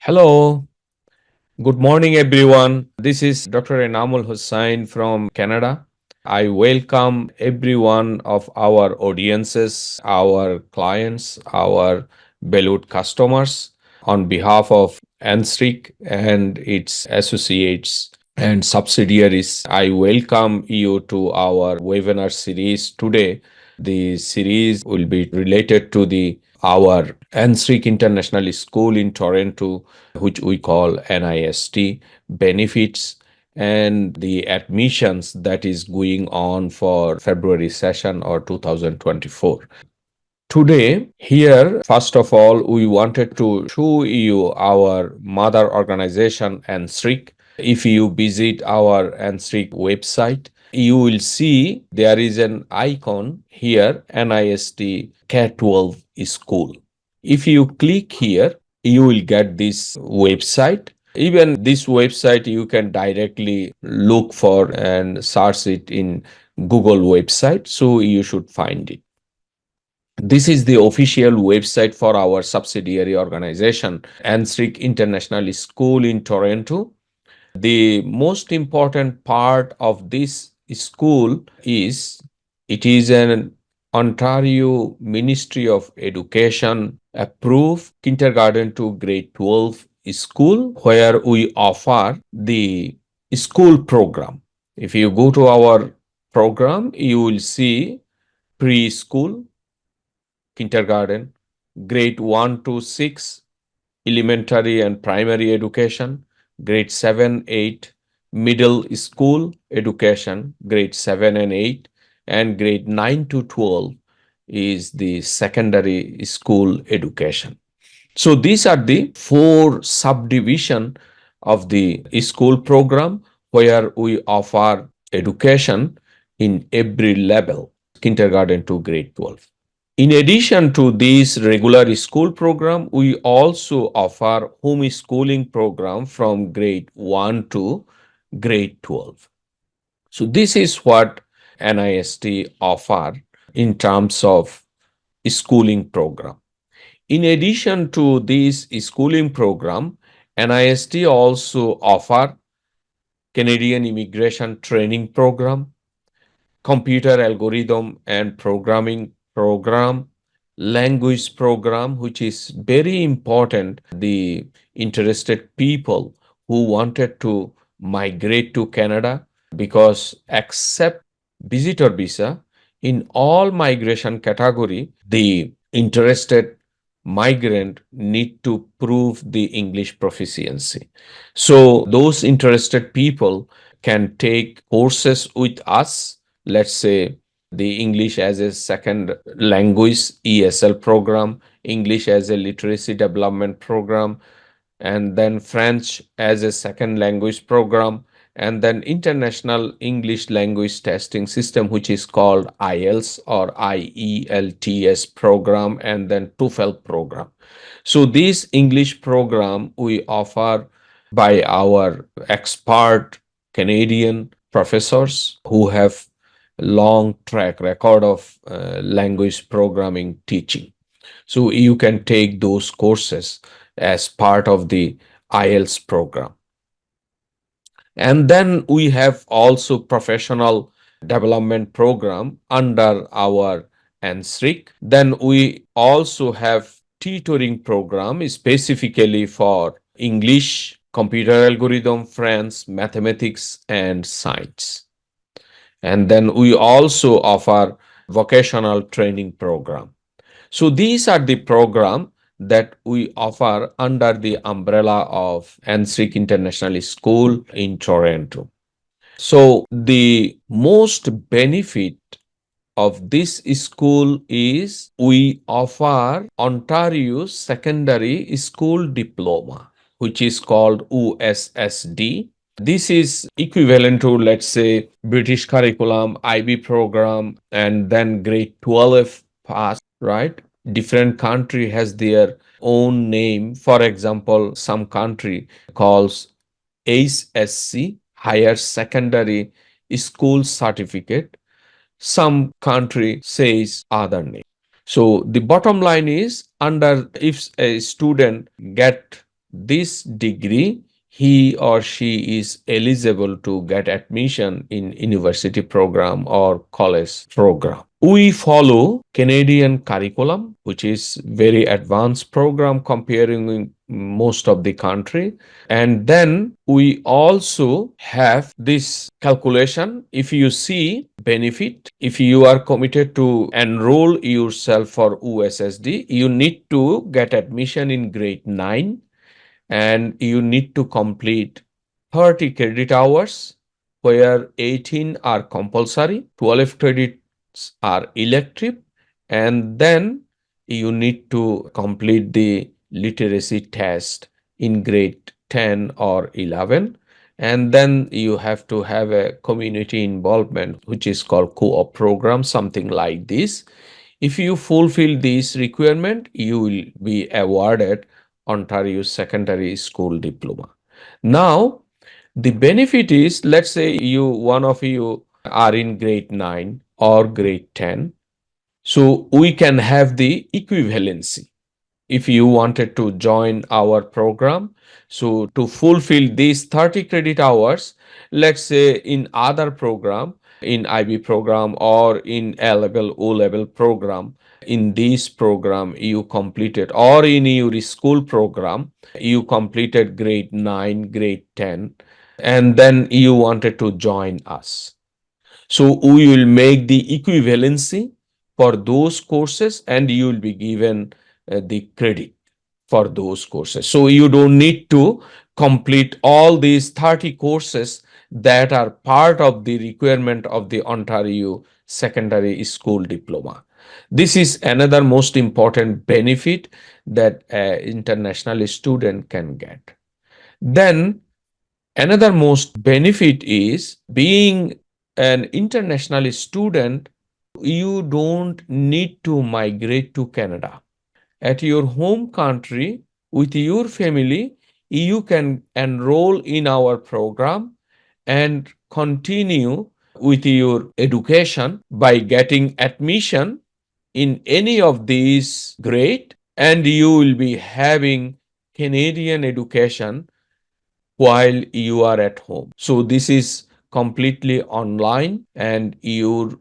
Hello, good morning, everyone. This is Dr. Enamul Hussain from Canada. I welcome every one of our audiences, our clients, our valued customers on behalf of NSRIC and its associates and subsidiaries. I welcome you to our webinar series today. The series will be related to the our NSRIC International School in Toronto, which we call NIST, benefits and the admissions that is going on for February session or 2024. Today, here, first of all, we wanted to show you our mother organization, NSRIC. If you visit our NSRIC website, you will see there is an icon here, NIST K-12 School. If you click here, you will get this website. Even this website, you can directly look for and search it in Google website, so you should find it. This is the official website for our subsidiary organization, NSRIC International School in Toronto. The most important part of this school is it is an Ontario Ministry of Education approved kindergarten to grade 12 school where we offer the school program. If you go to our program, you will see preschool, kindergarten, grade 1 to 6, elementary and primary education, grade 7, 8, middle school education, grade 7 and 8, and grade 9 to 12 is the secondary school education. So these are the four subdivision of the school program where we offer education in every level, kindergarten to grade 12. In addition to this regular school program, we also offer homeschooling program from grade 1 to grade 12. So this is what NIST offer in terms of schooling program. In addition to this schooling program, NIST also offer Canadian Immigration Training Program, computer algorithm and programming program, language program, which is very important. The interested people who wanted to migrate to Canada, because except visitor visa, in all migration category, the interested migrant need to prove the English proficiency. So those interested people can take courses with us. Let's say the English as a second language ESL program, English as a literacy development program, and then French as a second language program, and then International English Language Testing System, which is called IELTS or IELTS program, and then TOEFL program. So this English program we offer by our expert Canadian professors who have long track record of language programming teaching. So you can take those courses as part of the IELTS program. And then we have also professional development program under our NSRIC. Then we also have tutoring program specifically for English, computer algorithm, French, mathematics, and science. And then we also offer vocational training program. So these are the program that we offer under the umbrella of NSRIC International School in Toronto. So the most benefit of this school is we offer Ontario Secondary School Diploma, which is called OSSD. This is equivalent to, let's say, British curriculum, IB program, and then grade 12 pass, right? Different country has their own name. For example, some country calls HSC, Higher Secondary School Certificate. Some country says other name. So the bottom line is, under if a student get this degree, he or she is eligible to get admission in university program or college program. We follow Canadian curriculum, which is very advanced program comparing with most of the country. And then we also have this calculation. If you see benefit, if you are committed to enroll yourself for USSD, you need to get admission in grade 9 and you need to complete 30 credit hours where 18 are compulsory, 12 credits are elective, and then you need to complete the literacy test in grade 10 or 11, and then you have to have a community involvement which is called co-op program, something like this. If you fulfill this requirement, you will be awarded Ontario Secondary School Diploma. Now, the benefit is, let's say one of you are in grade 9 or grade 10. So we can have the equivalency if you wanted to join our program. So to fulfill these 30 credit hours, let's say in other program, in IB program or in A level, O level program, in this program you completed, or in your school program, you completed grade 9, grade 10, and then you wanted to join us. So we will make the equivalency for those courses and you will be given the credit for those courses. So you don't need to complete all these 30 courses that are part of the requirement of the Ontario Secondary School Diploma. This is another most important benefit that an international student can get. Then another most benefit is being an international student, you don't need to migrate to Canada. At your home country, with your family, you can enroll in our program and continue with your education by getting admission in any of these grade, and you will be having Canadian education while you are at home. So this is completely online, and you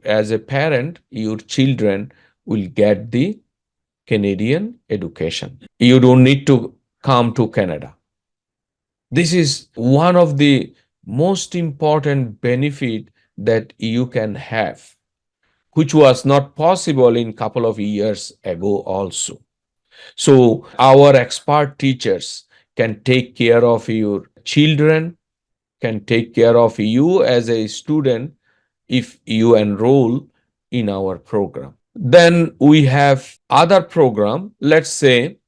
as a parent, your children will get the Canadian education. You don't need to come to Canada. This is one of the most important benefit that you can have, which was not possible in couple of years ago also. So our expert teachers can take care of your children, can take care of you as a student if you enroll in our program. Then we have other program. Let's say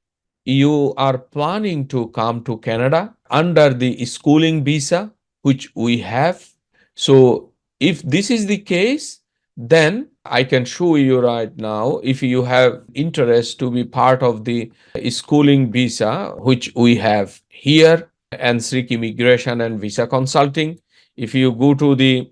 you are planning to come to Canada under the schooling visa, which we have. So if this is the case, then I can show you right now, if you have interest to be part of the schooling visa, which we have here, NSRIC Immigration and Visa Consulting. If you go to the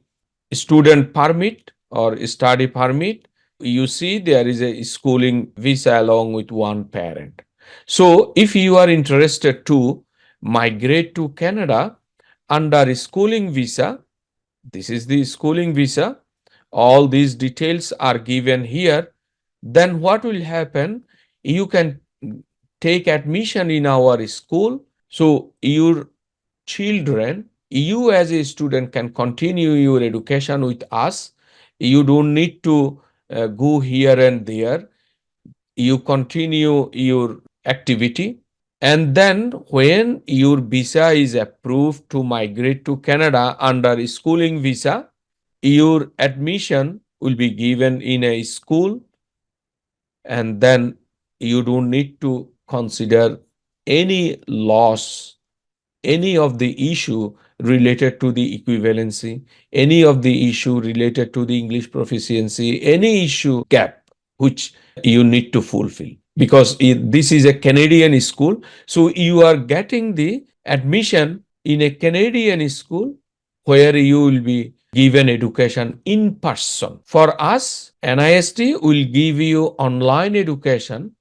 student permit or study permit, you see there is a schooling visa along with one parent. So if you are interested to migrate to Canada under schooling visa, this is the schooling visa. All these details are given here. Then what will happen? You can take admission in our school. So your children, you as a student can continue your education with us. You don't need to go here and there. You continue your activity, and then when your visa is approved to migrate to Canada under schooling visa, your admission will be given in a school, and then you don't need to consider any loss, any of the issue related to the equivalency, any of the issue related to the English proficiency, any issue gap which you need to fulfill. Because this is a Canadian school, so you are getting the admission in a Canadian school where you will be given education in person. For us, NIST will give you online education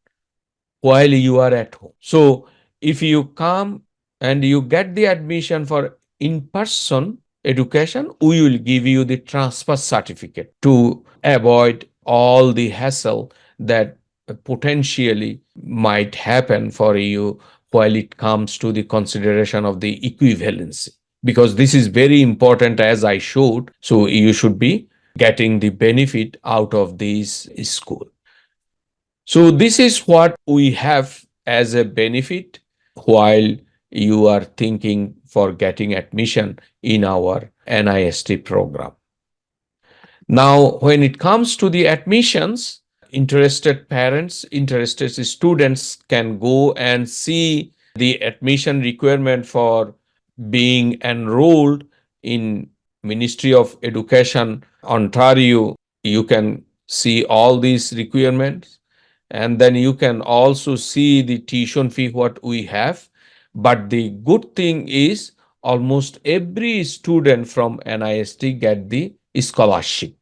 while you are at home. So if you come and you get the admission for in-person education, we will give you the transfer certificate to avoid all the hassle that potentially might happen for you while it comes to the consideration of the equivalency. Because this is very important, as I showed, so you should be getting the benefit out of this school. So this is what we have as a benefit while you are thinking for getting admission in our NIST program. Now, when it comes to the admissions, interested parents, interested students can go and see the admission requirement for being enrolled in Ministry of Education, Ontario. You can see all these requirements, and then you can also see the tuition fee what we have. But the good thing is almost every student from NIST get the scholarship.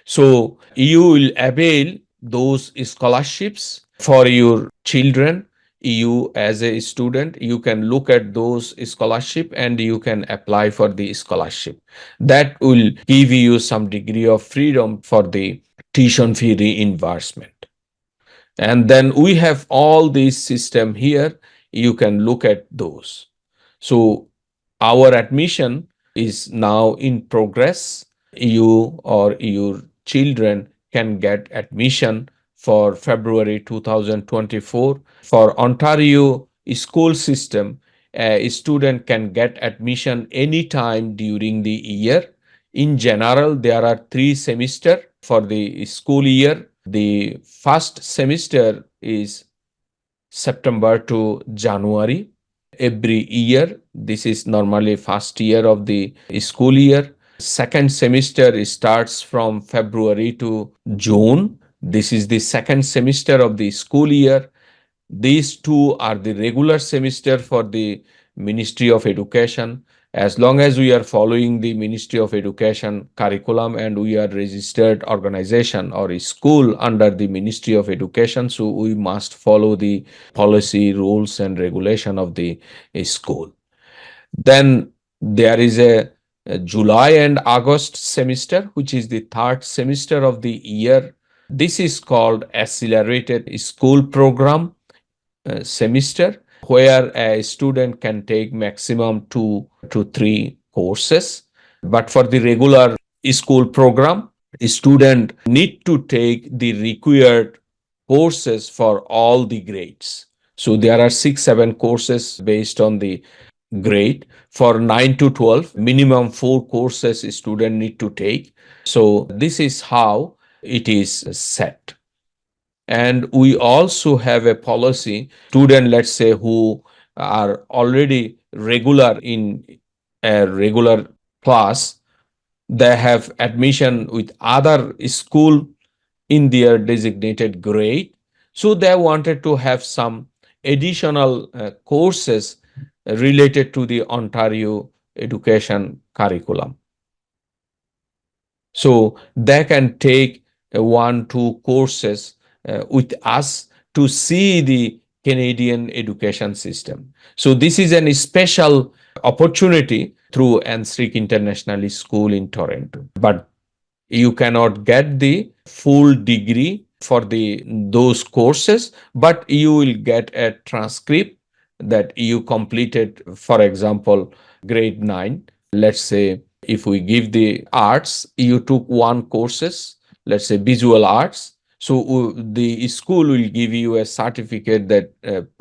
So you will avail those scholarships for your children. You as a student, you can look at those scholarship and you can apply for the scholarship. That will give you some degree of freedom for the tuition fee reimbursement. And then we have all these system here. You can look at those. So our admission is now in progress. You or your children can get admission for February 2024. For Ontario school system, a student can get admission anytime during the year. In general, there are 3 semesters for the school year. The first semester is September to January every year. This is normally first year of the school year. Second semester starts from February to June. This is the second semester of the school year. These two are the regular semester for the Ministry of Education. As long as we are following the Ministry of Education curriculum and we are registered organization or a school under the Ministry of Education, so we must follow the policy, rules, and regulation of the school. Then there is a July and August semester, which is the third semester of the year. This is called Accelerated School Program semester, where a student can take maximum 2 to 3 courses. But for the regular school program, a student need to take the required courses for all the grades. So there are 6, 7 courses based on the grade. For 9 to 12, minimum 4 courses a student need to take. So this is how it is set. And we also have a policy, student, let's say, who are already regular in a regular class, they have admission with other school in their designated grade. So they wanted to have some additional courses related to the Ontario education curriculum. So they can take 1, 2 courses with us to see the Canadian education system. So this is a special opportunity through NSRIC International School in Toronto. But you cannot get the full degree for those courses, but you will get a transcript that you completed, for example, grade 9. Let's say if we give the arts, you took 1 courses, let's say visual arts. So the school will give you a certificate that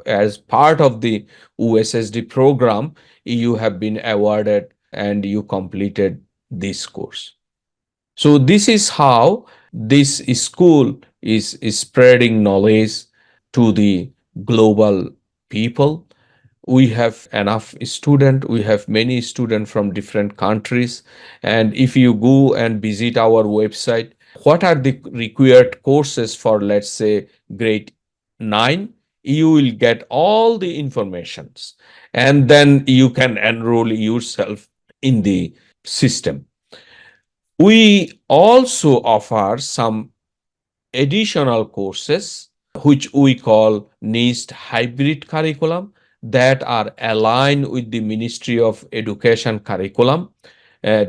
as part of the USSD program, you have been awarded and you completed this course. So this is how this school is spreading knowledge to the global people. We have enough student, we have many students from different countries. And if you go and visit our website, what are the required courses for, let's say, grade 9, you will get all the informations. And then you can enroll yourself in the system. We also offer some additional courses which we call NIST Hybrid Curriculum. that are aligned with the Ministry of Education curriculum.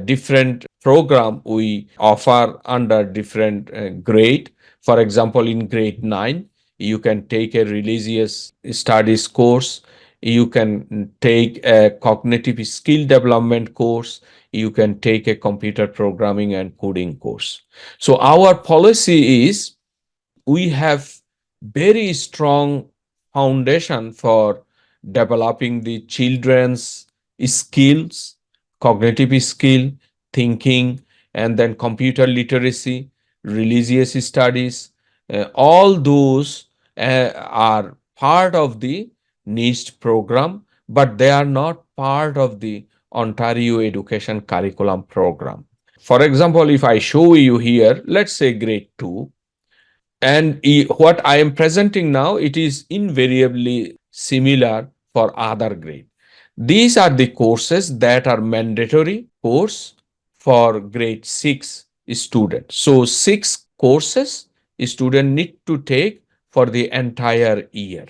Different program we offer under different grade. For example, in grade 9, you can take a religious studies course. You can take a cognitive skill development course. You can take a computer programming and coding course. So our policy is we have very strong foundation for developing the children's skills, cognitive skill, thinking, and then computer literacy, religious studies. All those are part of the NIST program, but they are not part of the Ontario Education Curriculum program. For example, if I show you here, let's say grade 2, and what I am presenting now, it is invariably similar for other grade. These are the courses that are mandatory course for grade 6 students. So 6 courses student need to take for the entire year.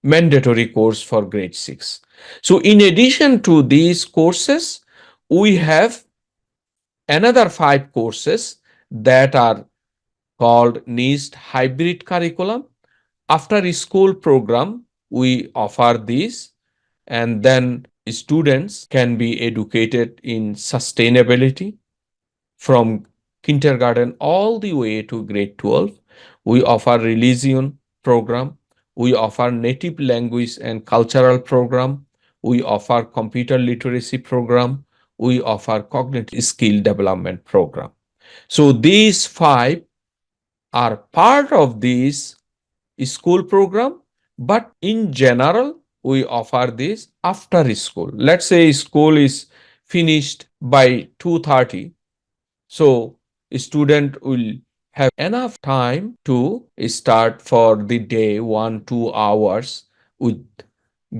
Mandatory course for grade 6. So in addition to these courses, we have another 5 courses that are called NIST Hybrid Curriculum. After school program, we offer these, and then students can be educated in sustainability from kindergarten all the way to grade 12. We offer religion program. We offer native language and cultural program. We offer computer literacy program. We offer cognitive skill development program. So these 5 are part of this school program, but in general, we offer this after school. Let's say school is finished by 2:30, so a student will have enough time to start for the day 1-2 hours with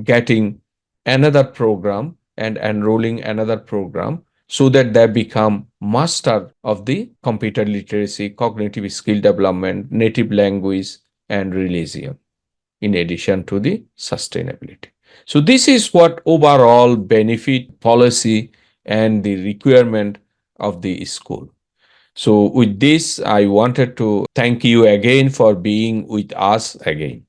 getting another program and enrolling another program so that they become master of the computer literacy, cognitive skill development, native language, and religion, in addition to the sustainability. So this is what overall benefit policy and the requirement of the school. So with this, I wanted to thank you again for being with us again.